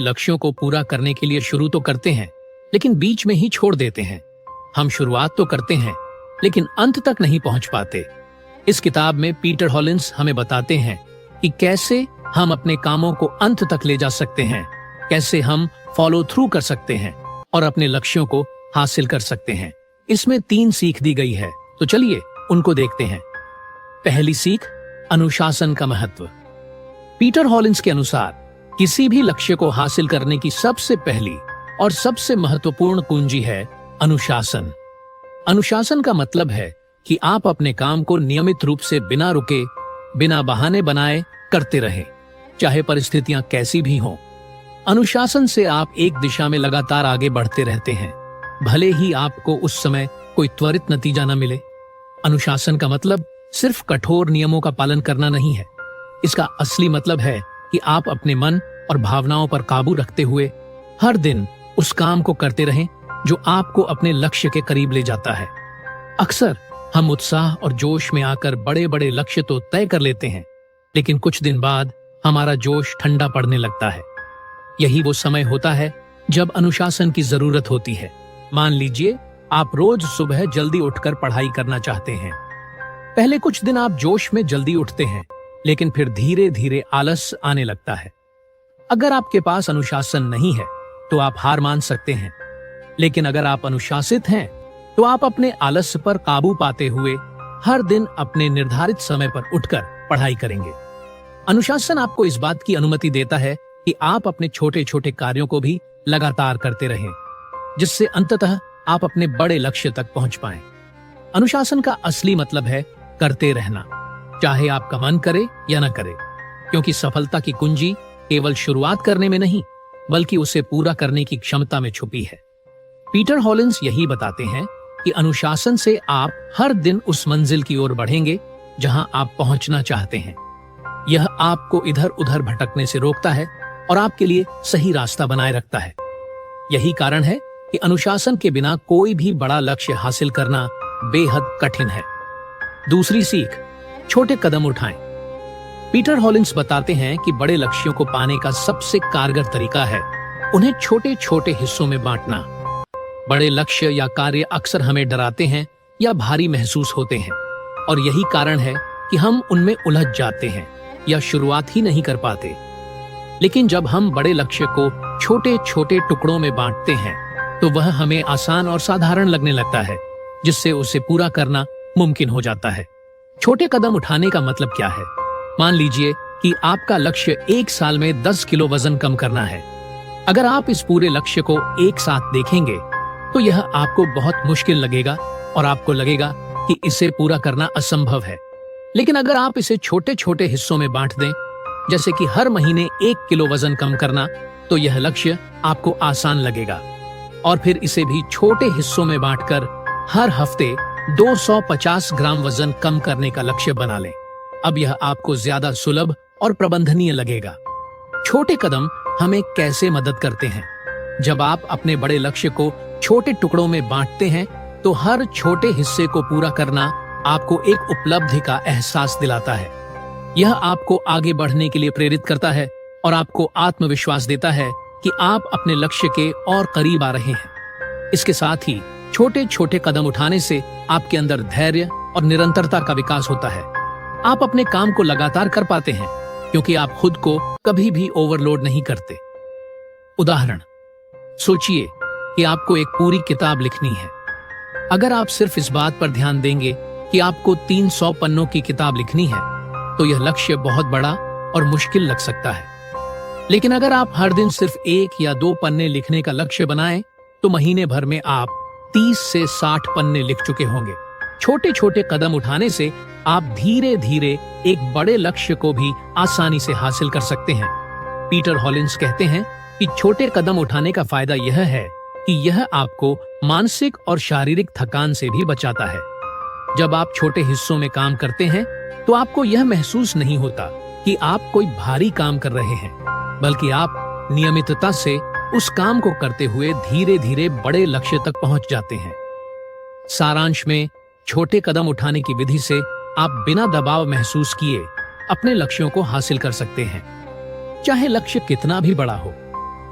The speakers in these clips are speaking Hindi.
लक्ष्यों को पूरा करने के लिए शुरू तो करते हैं, लेकिन बीच में ही छोड़ देते हैं। हम शुरुआत तो करते हैं, लेकिन अंत तक नहीं पहुंच पाते। इस किताब में पीटर हॉलिंस हमें बताते हैं कि कैसे हम अपने कामों को अंत तक ले जा सकते हैं, कैसे हम फॉलो थ्रू कर सकते हैं और अपने लक्ष्यों को हासिल कर सकते हैं। इसमें 3 सीख दी गई है, तो चलिए उनको देखते हैं। पहली सीख, अनुशासन का महत्व। पीटर हॉलिंस के अनुसार किसी भी लक्ष्य को हासिल करने की सबसे पहली और सबसे महत्वपूर्ण कुंजी है अनुशासन। अनुशासन का मतलब है कि आप अपने काम को नियमित रूप से बिना रुके, बिना बहाने बनाए करते रहें, चाहे परिस्थितियां कैसी भी हों। अनुशासन से आप एक दिशा में लगातार आगे बढ़ते रहते हैं, भले ही आपको उस समय कोई त्वरित नतीजा न मिले। अनुशासन का मतलब सिर्फ कठोर नियमों का पालन करना नहीं है। इसका असली मतलब है कि आप अपने मन और भावनाओं पर काबू रखते हुए हर दिन उस काम को करते रहें जो आपको अपने लक्ष्य के करीब ले जाता है। अक्सर हम उत्साह और जोश में आकर बड़े बड़े लक्ष्य तो तय कर लेते हैं, लेकिन कुछ दिन बाद हमारा जोश ठंडा पड़ने लगता है। यही वो समय होता है जब अनुशासन की जरूरत होती है। मान लीजिए आप रोज सुबह जल्दी उठकर पढ़ाई करना चाहते हैं। पहले कुछ दिन आप जोश में जल्दी उठते हैं, लेकिन फिर धीरे धीरे आलस आने लगता है। अगर आपके पास अनुशासन नहीं है तो आप हार मान सकते हैं, लेकिन अगर आप अनुशासित हैं तो आप अपने आलस्य पर काबू पाते हुए हर दिन अपने निर्धारित समय पर उठकर पढ़ाई करेंगे। अनुशासन आपको इस बात की अनुमति देता है कि आप अपने छोटे छोटे कार्यों को भी लगातार करते रहें, जिससे अंततः आप अपने बड़े लक्ष्य तक पहुंच पाएं। अनुशासन का असली मतलब है करते रहना, चाहे आपका मन करे या न करे, क्योंकि सफलता की कुंजी केवल शुरुआत करने में नहीं, बल्कि उसे पूरा करने की क्षमता में छुपी है। पीटर हॉलिंस यही बताते हैं कि अनुशासन से आप हर दिन उस मंजिल की ओर बढ़ेंगे जहां आप पहुंचना चाहते हैं। यह आपको इधर उधर भटकने से रोकता है और आपके लिए सही रास्ता बनाए रखता है। यही कारण है कि अनुशासन के बिना कोई भी बड़ा लक्ष्य हासिल करना बेहद कठिन है। दूसरी सीख, छोटे कदम उठाएं। पीटर हॉलिंस बताते हैं कि बड़े लक्ष्यों को पाने का सबसे कारगर तरीका है उन्हें छोटे छोटे हिस्सों में बांटना। बड़े लक्ष्य या कार्य अक्सर हमें डराते हैं या भारी महसूस होते हैं, और यही कारण है कि हम उनमें उलझ जाते हैं या शुरुआत ही नहीं कर पाते। लेकिन जब हम बड़े लक्ष्य को छोटे छोटे टुकड़ों में बांटते हैं तो वह हमें आसान और साधारण लगने लगता है, जिससे उसे पूरा करना मुमकिन हो जाता है। छोटे कदम उठाने का मतलब क्या है? मान लीजिए कि आपका लक्ष्य 1 साल में 10 किलो वजन कम करना है। अगर आप इस पूरे लक्ष्य को एक साथ देखेंगे तो यह आपको बहुत मुश्किल लगेगा और आपको लगेगा कि इसे पूरा करना असंभव है। लेकिन अगर आप इसे छोटे छोटे हिस्सों में बांट दें, जैसे कि हर महीने 1 किलो वजन कम करना, तो यह लक्ष्य आपको आसान लगेगा। और फिर इसे भी छोटे हिस्सों में बांटकर हर हफ्ते 250 ग्राम वजन कम करने का लक्ष्य बना लें। अब यह आपको ज्यादा सुलभ और प्रबंधनीय लगेगा। छोटे कदम हमें कैसे मदद करते हैं? जब आप अपने बड़े लक्ष्य को छोटे टुकड़ों में बांटते हैं तो हर छोटे हिस्से को पूरा करना आपको एक उपलब्धि का एहसास दिलाता है। यह आपको आगे बढ़ने के लिए प्रेरित करता है और आपको आत्मविश्वास देता है कि आप अपने लक्ष्य के और करीब आ रहे हैं। इसके साथ ही छोटे छोटे कदम उठाने से आपके अंदर धैर्य और निरंतरता का विकास होता है। आप अपने काम को लगातार कर पाते हैं क्योंकि आप खुद को कभी भी ओवरलोड नहीं करते। उदाहरण, सोचिए कि आपको एक पूरी किताब लिखनी है। अगर आप सिर्फ इस बात पर ध्यान देंगे कि आपको 300 पन्नों की किताब लिखनी है, तो यह लक्ष्य बहुत बड़ा और मुश्किल लग सकता है। लेकिन अगर आप हर दिन सिर्फ 1 या 2 पन्ने लिखने का लक्ष्य बनाएं, तो महीने भर में आप 30 से 60 पन्ने लिख चुके होंगे। छोटे छोटे कदम उठाने से आप धीरे धीरे एक बड़े लक्ष्य को भी आसानी से हासिल कर सकते हैं। पीटर हॉलिंस कहते हैं कि छोटे कदम उठाने का फायदा यह है कि यह आपको मानसिक और शारीरिक थकान से भी बचाता है। जब आप छोटे हिस्सों में काम करते हैं तो आपको यह महसूस नहीं होता कि आप कोई भारी काम कर रहे हैं, बल्कि आप नियमितता से उस काम को करते हुए धीरे धीरे बड़े लक्ष्य तक पहुंच जाते हैं। सारांश में, छोटे कदम उठाने की विधि से आप बिना दबाव महसूस किए अपने लक्ष्यों को हासिल कर सकते हैं, चाहे लक्ष्य कितना भी बड़ा हो।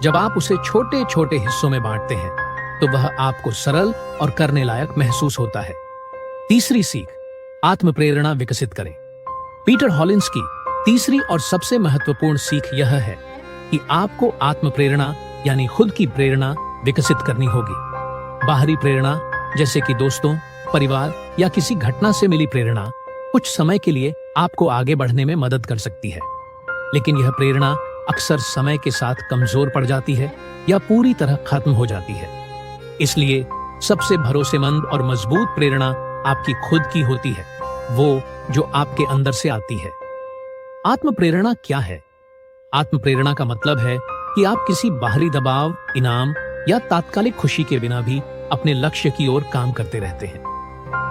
जब आप उसे छोटे छोटे हिस्सों में बांटते हैं तो वह आपको सरल और करने लायक महसूस होता है। तीसरी सीख, आत्म प्रेरणा विकसित करें। पीटर हॉलिंस की तीसरी और सबसे महत्वपूर्ण सीख यह है कि आपको आत्म प्रेरणा यानी खुद की प्रेरणा विकसित करनी होगी। बाहरी प्रेरणा जैसे कि दोस्तों, परिवार या किसी घटना से मिली प्रेरणा कुछ समय के लिए आपको आगे बढ़ने में मदद कर सकती है, लेकिन यह प्रेरणा अक्सर समय के साथ कमजोर पड़ जाती है या पूरी तरह खत्म हो जाती है। इसलिए सबसे भरोसेमंद और मजबूत प्रेरणा आपकी खुद की होती है, वो जो आपके अंदर से आती है। आत्म प्रेरणा क्या है? आत्म प्रेरणा का मतलब है कि आप किसी बाहरी दबाव, इनाम या तात्कालिक खुशी के बिना भी अपने लक्ष्य की ओर काम करते रहते हैं।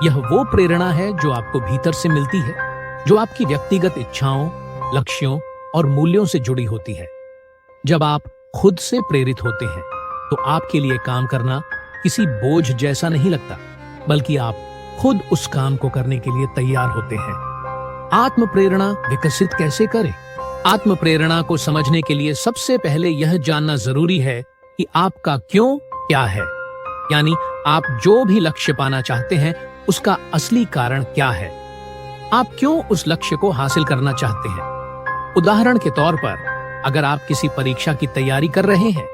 यह वो प्रेरणा है जो आपको भीतर से मिलती है, जो आपकी व्यक्तिगत इच्छाओं, लक्ष्यों और मूल्यों से जुड़ी होती है। जब आप खुद से प्रेरित होते हैं तो आपके लिए काम करना किसी बोझ जैसा नहीं लगता, बल्कि आप खुद उस काम को करने के लिए तैयार होते हैं। आत्म प्रेरणा विकसित कैसे करें? आत्म प्रेरणा को समझने के लिए सबसे पहले यह जानना जरूरी है कि आपका क्यों क्या है, यानी आप जो भी लक्ष्य पाना चाहते हैं उसका असली कारण क्या है। आप क्यों उस लक्ष्य को हासिल करना चाहते हैं? उदाहरण के तौर पर, अगर आप किसी परीक्षा की तैयारी कर रहे हैं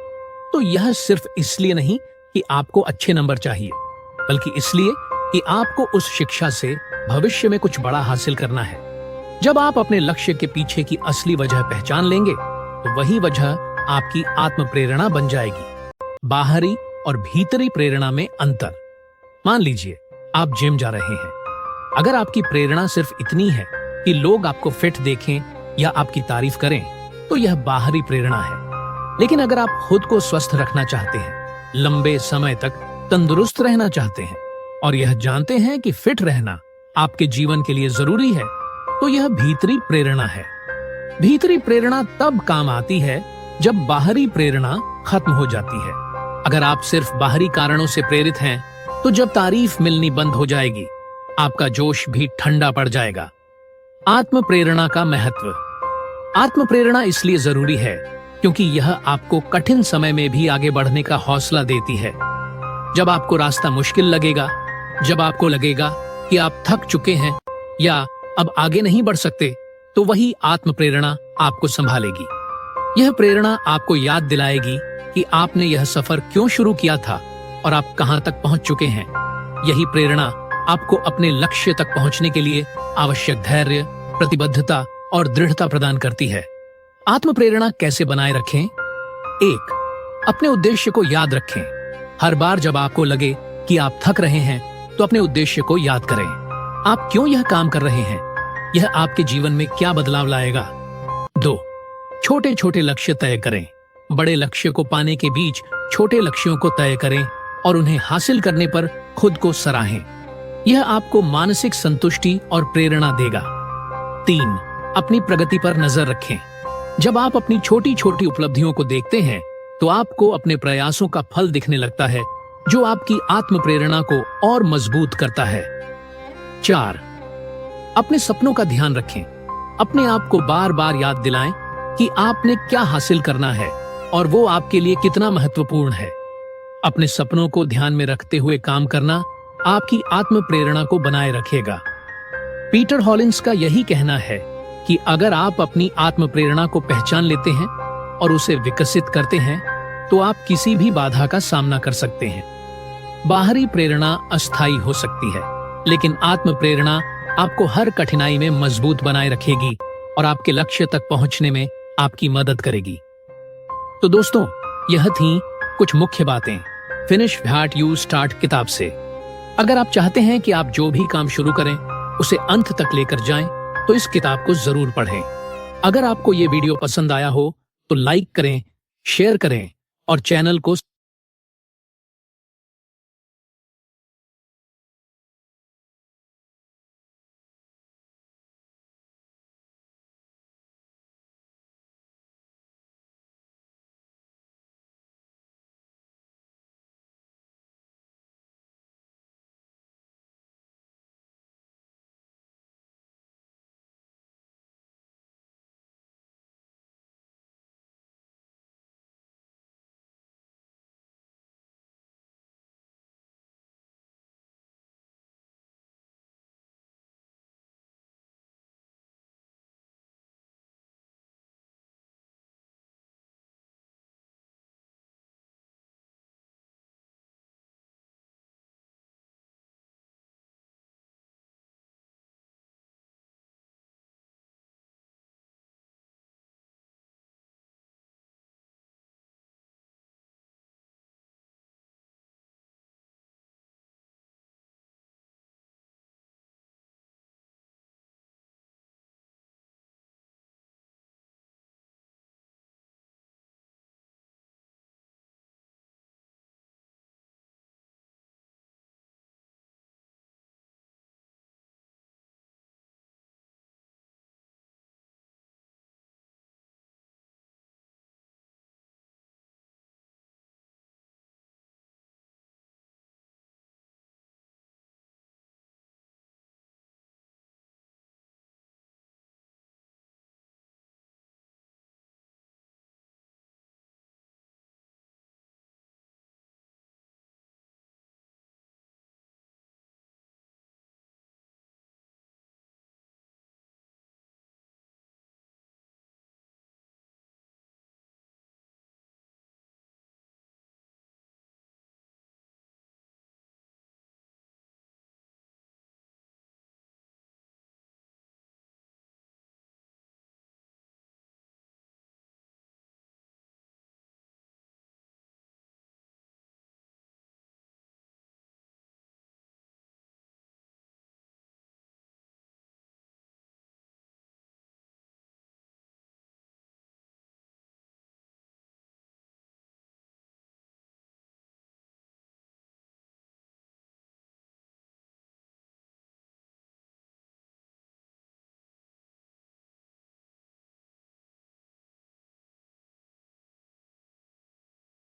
तो यह सिर्फ इसलिए नहीं कि आपको अच्छे नंबर चाहिए, बल्कि इसलिए कि आपको उस शिक्षा से भविष्य में कुछ बड़ा हासिल करना है। जब आप अपने लक्ष्य के पीछे की असली वजह पहचान लेंगे तो वही वजह आपकी आत्म प्रेरणा बन जाएगी। बाहरी और भीतरी प्रेरणा में अंतर। मान लीजिए आप जिम जा रहे हैं। अगर आपकी प्रेरणा सिर्फ इतनी है कि लोग आपको फिट देखें या आपकी तारीफ करें तो यह बाहरी प्रेरणा है। लेकिन अगर आप खुद को स्वस्थ रखना चाहते हैं, लंबे समय तक तंदुरुस्त रहना चाहते हैं और यह जानते हैं कि फिट रहना आपके जीवन के लिए जरूरी है, तो यह भीतरी प्रेरणा है। भीतरी प्रेरणा तब काम आती है जब बाहरी प्रेरणा खत्म हो जाती है। अगर आप सिर्फ बाहरी कारणों से प्रेरित हैं, तो जब तारीफ मिलनी बंद हो जाएगी, आपका जोश भी ठंडा पड़ जाएगा। आत्म प्रेरणा का महत्व। आत्म प्रेरणा इसलिए जरूरी है क्योंकि यह आपको कठिन समय में भी आगे बढ़ने का हौसला देती है। जब आपको रास्ता मुश्किल लगेगा, जब आपको लगेगा कि आप थक चुके हैं या अब आगे नहीं बढ़ सकते, तो वही आत्म प्रेरणा आपको संभालेगी। यह प्रेरणा आपको याद दिलाएगी कि आपने यह सफर क्यों शुरू किया था और आप कहां तक पहुंच चुके हैं। यही प्रेरणा आपको अपने लक्ष्य तक पहुंचने के लिए आवश्यक धैर्य, प्रतिबद्धता और दृढ़ता प्रदान करती है। आत्म प्रेरणा कैसे बनाए रखें? 1. अपने उद्देश्य को याद रखें। हर बार जब आपको लगे कि आप थक रहे हैं तो अपने उद्देश्य को याद करें। आप क्यों यह काम कर रहे हैं? यह आपके जीवन में क्या बदलाव लाएगा? 2. छोटे छोटे लक्ष्य तय करें। बड़े लक्ष्य को पाने के बीच छोटे लक्ष्यों को तय करें और उन्हें हासिल करने पर खुद को सराहें। यह आपको मानसिक संतुष्टि और प्रेरणा देगा। 3. अपनी प्रगति पर नजर रखें। जब आप अपनी छोटी छोटी उपलब्धियों को देखते हैं तो आपको अपने प्रयासों का फल दिखने लगता है, जो आपकी आत्म प्रेरणा को और मजबूत करता है। 4. अपने सपनों का ध्यान रखें। अपने आप को बार बार याद दिलाएं कि आपने क्या हासिल करना है और वो आपके लिए कितना महत्वपूर्ण है। अपने सपनों को ध्यान में रखते हुए काम करना आपकी आत्म प्रेरणा को बनाए रखेगा। पीटर हॉलिंस का यही कहना है कि अगर आप अपनी आत्म प्रेरणा को पहचान लेते हैं और उसे विकसित करते हैं तो आप किसी भी बाधा का सामना कर सकते हैं। बाहरी प्रेरणा अस्थायी हो सकती है, लेकिन आत्म प्रेरणा आपको हर कठिनाई में मजबूत बनाए रखेगी और आपके लक्ष्य तक पहुंचने में आपकी मदद करेगी। तो दोस्तों, यह थी कुछ मुख्य बातें फिनिश व्हाट यू स्टार्ट किताब से। अगर आप चाहते हैं कि आप जो भी काम शुरू करें उसे अंत तक लेकर जाएं, तो इस किताब को जरूर पढ़ें। अगर आपको ये वीडियो पसंद आया हो तो लाइक करें, शेयर करें और चैनल को